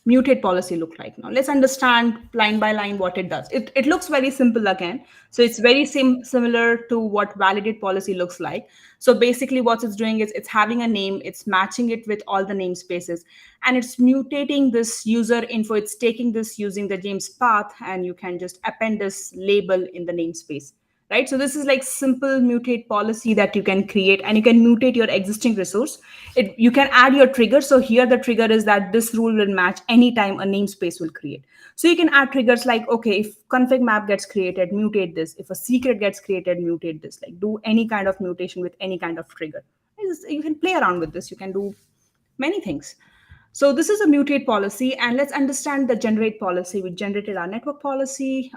mutate policy look like. Now let's understand line by line what it does. It looks very simple again. So it's very similar to what validate policy looks like. So basically what it's doing is it's having a name, it's matching it with all the namespaces, and it's mutating this user info. It's taking this using the James path, and you can just append this label in the namespace. right? So this is like simple mutate policy that you can create, and you can mutate your existing resource. You can add your trigger. So here the trigger is that this rule will match anytime a namespace will create. So you can add triggers like, okay, if config map gets created, mutate this. If a secret gets created, mutate this. Like do any kind of mutation with any kind of trigger. You can play around with this. You can do many things. So this is a mutate policy, and let's understand the generate policy. We generated our network policy,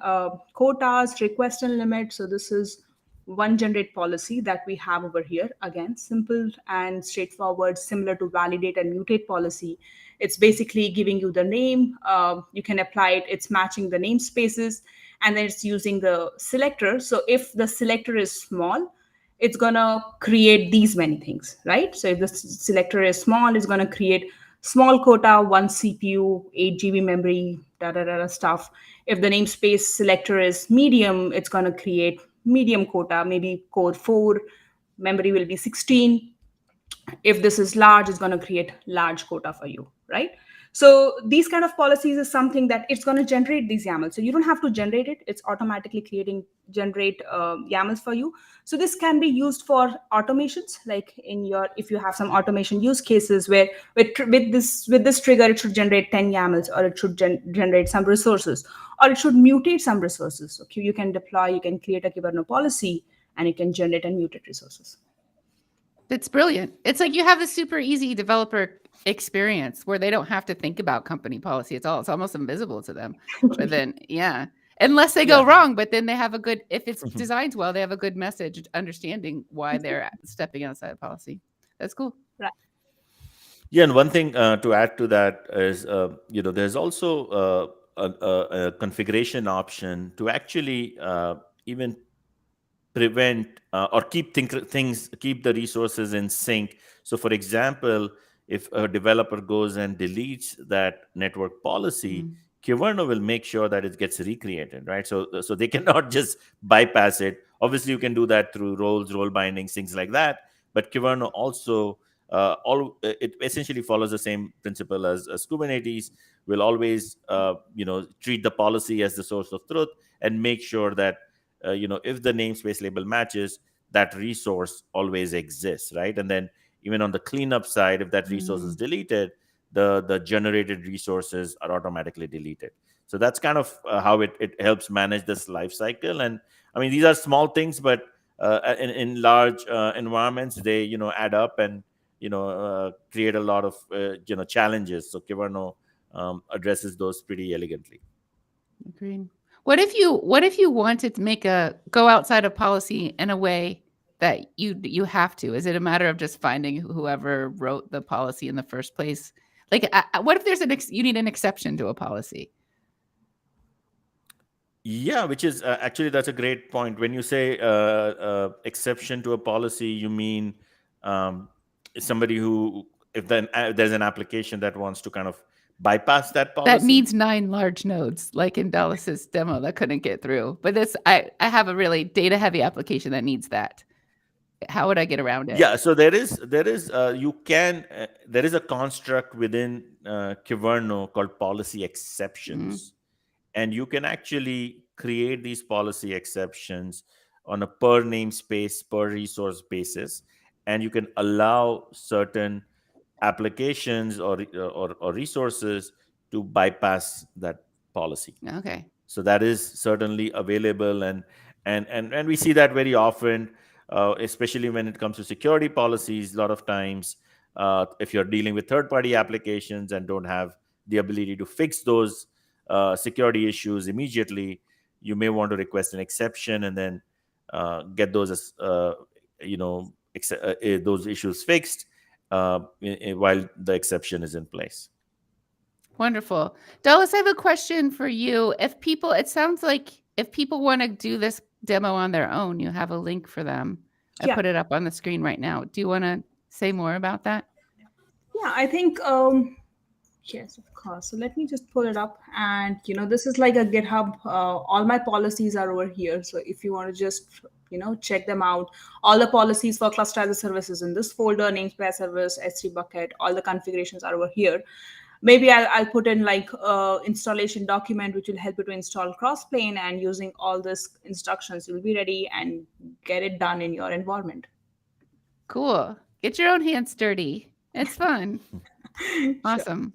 quotas, request and limit. So this is one generate policy that we have over here. Again, simple and straightforward, similar to validate and mutate policy. It's basically giving you the name. You can apply it. It's matching the namespaces, and then it's using the selector. So if the selector is small, it's gonna create these many things, right? So if the selector is small, it's gonna create small quota, one CPU, 8 GB memory, stuff. If the namespace selector is medium, it's gonna create medium quota, maybe core 4, memory will be 16. If this is large, it's going to create large quota for you, right? So these kind of policies is something that it's going to generate these YAMLs. So you don't have to generate it. It's automatically generate YAMLs for you. So this can be used for automations, like if you have some automation use cases where with this trigger, it should generate 10 YAMLs, or it should generate some resources, or it should mutate some resources. So you can create a Kyverno policy, and you can generate and mutate resources. It's brilliant. It's like you have a super easy developer experience where they don't have to think about company policy at all. It's almost invisible to them. But then, yeah, unless they go wrong, but then they have if it's designed well, they have a good message understanding why they're stepping outside of policy. That's cool. Right. Yeah, and one thing to add to that is, there's also a configuration option to actually even prevent or keep the resources in sync. So for example, if a developer goes and deletes that network policy, Kyverno will make sure that it gets recreated, right? So they cannot just bypass it. Obviously you can do that through role bindings, things like that, but Kyverno also it essentially follows the same principle as Kubernetes. Will always treat the policy as the source of truth and make sure that if the namespace label matches, that resource always exists, right? And then even on the cleanup side, if that resource is deleted, the generated resources are automatically deleted. So that's kind of how it helps manage this life cycle. And I mean, these are small things, but in large environments, they add up and create a lot of challenges. So Kyverno addresses those pretty elegantly. Agreed. What if you wanted to go outside of policy in a way that you have to? Is it a matter of just finding whoever wrote the policy in the first place? Like, what if you need an exception to a policy? Yeah, which is actually, that's a great point. When you say exception to a policy, you mean somebody who, if there's an application that wants to kind of bypass that policy, that needs 9 large nodes, like in Dallas's demo that couldn't get through. But I have a really data heavy application that needs that. How would I get around it? Yeah, so there is a construct within Kyverno called policy exceptions, and you can actually create these policy exceptions on a per namespace, per resource basis, and you can allow certain applications or resources to bypass that policy. Okay. So that is certainly available, and we see that very often, especially when it comes to security policies. A lot of times, if you're dealing with third-party applications and don't have the ability to fix those security issues immediately, you may want to request an exception and then get those those issues fixed while the exception is in place. Wonderful. Dallas, I have a question for you. It sounds like if people want to do this demo on their own, you have a link for them. I put it up on the screen right now. Do you want to say more about that? Yeah, I think, yes, of course. So let me just pull it up. And, this is like a GitHub. All my policies are over here. So if you want to just, check them out, all the policies for cluster as a service is in this folder, namespace service, S3 bucket, all the configurations are over here. maybe I'll put in like installation document which will help you to install Crossplane, and using all these instructions you'll be ready and get it done in your environment. Cool. Get your own hands dirty. It's fun. Sure. Awesome.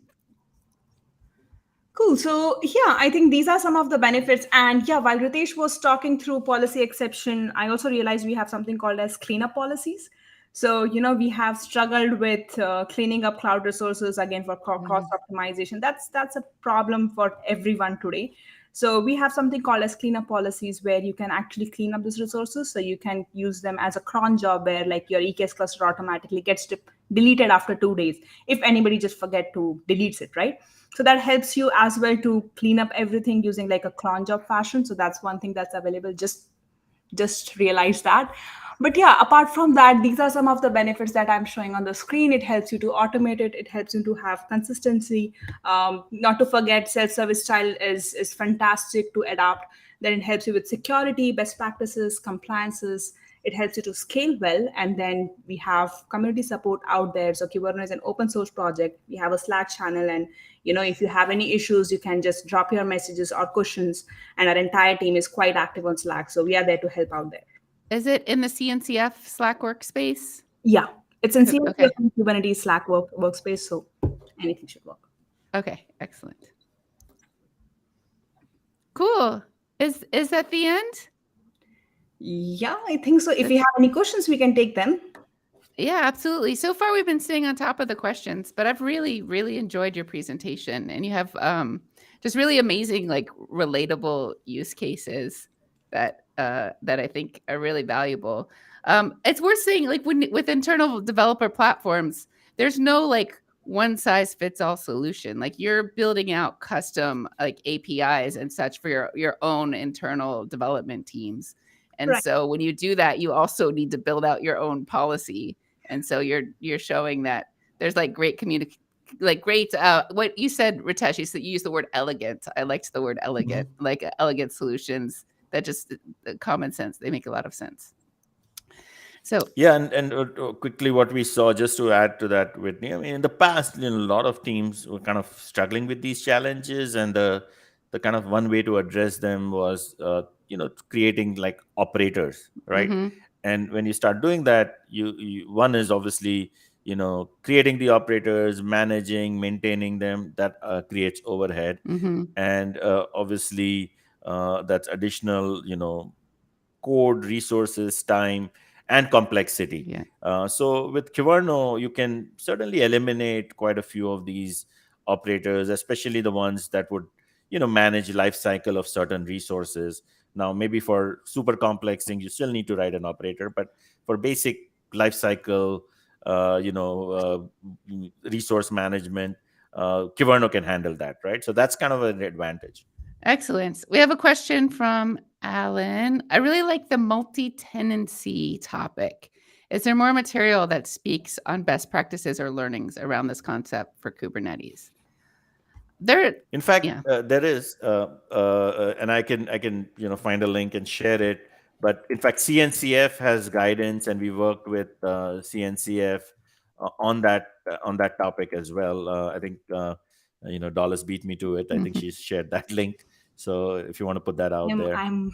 Cool. So yeah, I think these are some of the benefits. And yeah, while Ritesh was talking through policy exception, I also realized we have something called as cleanup policies. So we have struggled with cleaning up cloud resources again for cost Mhm. optimization. That's a problem for everyone today. So we have something called as cleanup policies where you can actually clean up these resources. So you can use them as a cron job where like your EKS cluster automatically gets deleted after 2 days if anybody just forget to deletes it, right? So that helps you as well to clean up everything using like a cron job fashion. So that's one thing that's available. Just realize that. But yeah, apart from that, these are some of the benefits that I'm showing on the screen. It helps you to automate it. It helps you to have consistency. Not to forget, self-service style is fantastic to adapt. Then it helps you with security, best practices, compliances. It helps you to scale well. And then we have community support out there. So Kyverno is an open source project. We have a Slack channel, and if you have any issues, you can just drop your messages or questions, and our entire team is quite active on Slack. So we are there to help out there. Is it in the CNCF Slack workspace? Yeah, it's in Okay. CNCF and Kubernetes Slack workspace, so anything should work. Okay. Excellent. Cool. Is that the end? Yeah, I think so. If you have any questions, we can take them. Yeah, absolutely. So far, we've been staying on top of the questions, but I've really, really enjoyed your presentation, and you have just really amazing, like relatable use cases that I think are really valuable. It's worth saying, like with internal developer platforms, there's no like one size fits all solution. Like you're building out custom like APIs and such for your own internal development teams. And Right. so when you do that, you also need to build out your own policy, and so you're showing that there's like great like great what you said, Ritesh, you used the word elegant. I liked the word elegant, like elegant solutions that just common sense, they make a lot of sense. So Yeah, and quickly, what we saw, just to add to that, Whitney. I mean, in the past, a lot of teams were kind of struggling with these challenges, and the kind of one way to address them was, creating like operators, right? mhm, And when you start doing that, one is obviously, creating the operators, managing, maintaining them. That creates overhead, mhm, and obviously that's additional, code, resources, time, and complexity. yeah, So with Kyverno, you can certainly eliminate quite a few of these operators, especially the ones that would, manage life cycle of certain resources. Now, maybe for super complex things, you still need to write an operator, but for basic life cycle, resource management, Kyverno can handle that, right? So that's kind of an advantage. excellent. We have a question from Alan. I really like the multi-tenancy topic. Is there more material that speaks on best practices or learnings around this concept for Kubernetes? There, In fact, yeah. there is, and I can find a link and share it. But in fact, CNCF has guidance, and we worked with CNCF on that topic as well. I think Dollars beat me to it. I think Mhm. she's shared that link. So if you want to put that out there. I'm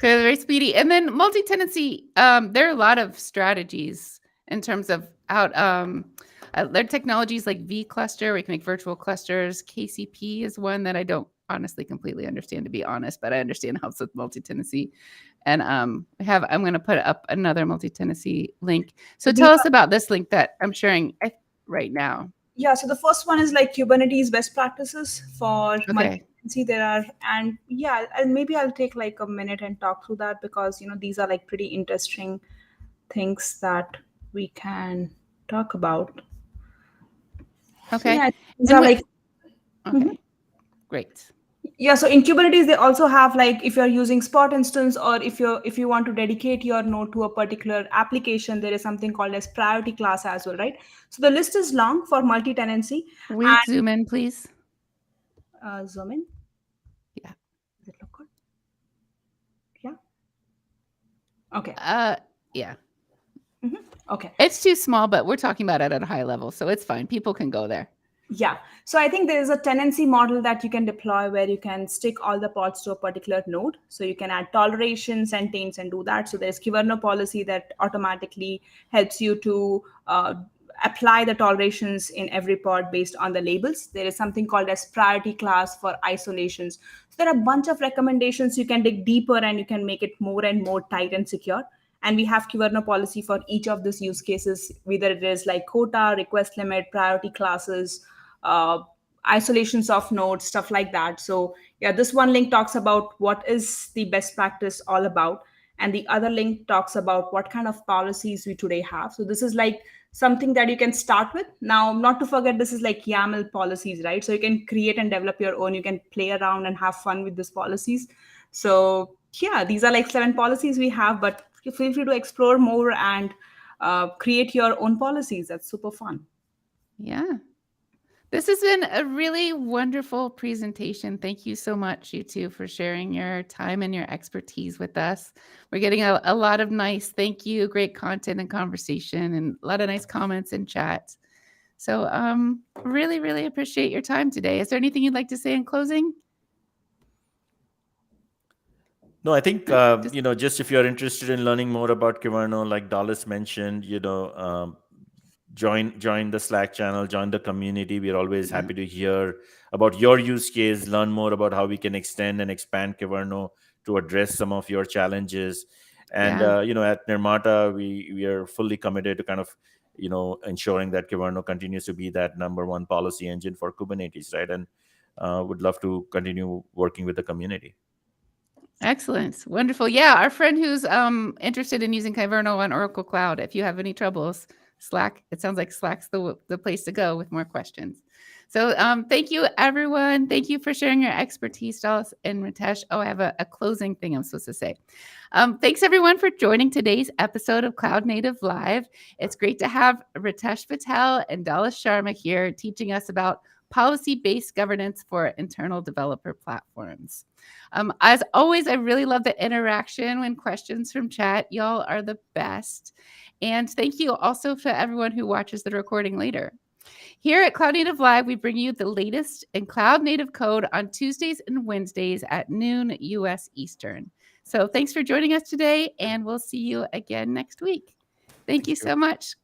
Very speedy. And then multi-tenancy, there are a lot of strategies in terms of how there are technologies like vCluster, where you can make virtual clusters. KCP is one that I don't honestly completely understand, to be honest, but I understand it helps with multi-tenancy. And I'm going to put up another multi-tenancy link. So these tell us are, about this link that I'm sharing right now. yeah. So the first one is like Kubernetes best practices for Okay. multi-tenancy. There are, and yeah, and maybe I'll take like a minute and talk through that, because these are like pretty interesting things that we can talk about. So Okay. yeah, these And are what? like. Mhm. Okay. Great. Yeah, so in Kubernetes they also have like, if you're using Spot instance, or if you want to dedicate your node to a particular application, there is something called as priority class as well, right? So the list is long for multi-tenancy. We zoom in, please. And zoom in. Yeah. Does it look good? Yeah. Okay. Yeah. Mhm. Okay. It's too small, but we're talking about it at a high level, so it's fine. People can go there. Yeah. So I think there is a tenancy model that you can deploy where you can stick all the pods to a particular node. So you can add tolerations and taints and do that. So there's Kyverno policy that automatically helps you to apply the tolerations in every pod based on the labels. There is something called as priority class for isolations. So there are a bunch of recommendations. You can dig deeper and you can make it more and more tight and secure. And we have Kyverno policy for each of these use cases, whether it is like quota, request limit, priority classes, uh, isolations of nodes, stuff like that. So yeah, this one link talks about what is the best practice all about, and the other link talks about what kind of policies we today have. So this is like something that you can start with. Now, not to forget, this is like YAML policies, right? So you can create and develop your own. You can play around and have fun with these policies. So yeah, these are like 7 policies we have, but feel free to explore more and create your own policies. That's super fun. Yeah. This has been a really wonderful presentation. Thank you so much, you two, for sharing your time and your expertise with us. We're getting a lot of nice thank you, great content and conversation, and a lot of nice comments in chat. So really, really appreciate your time today. Is there anything you'd like to say in closing? No, I think just if you're interested in learning more about Kyverno, like Dallas mentioned, join the Slack channel, join the community. We're always happy to hear about your use case, learn more about how we can extend and expand Kyverno to address some of your challenges. And at Nirmata, we are fully committed to kind of ensuring that Kyverno continues to be that number one policy engine for Kubernetes, right? And would love to continue working with the community. Excellent. Wonderful. Yeah. Our friend who's interested in using Kyverno on Oracle Cloud, if you have any troubles, Slack, it sounds like Slack's the place to go with more questions. So thank you, everyone. Thank you for sharing your expertise, Dallas and Ritesh. Oh, I have a closing thing I'm supposed to say. Thanks, everyone, for joining today's episode of Cloud Native Live. It's great to have Ritesh Patel and Dallas Sharma here teaching us about policy-based governance for internal developer platforms. As always, I really love the interaction when questions from chat. Y'all are the best. And thank you also to everyone who watches the recording later. Here at Cloud Native Live, we bring you the latest in cloud native code on Tuesdays and Wednesdays at noon US Eastern. So thanks for joining us today, and we'll see you again next week. Thank you so much.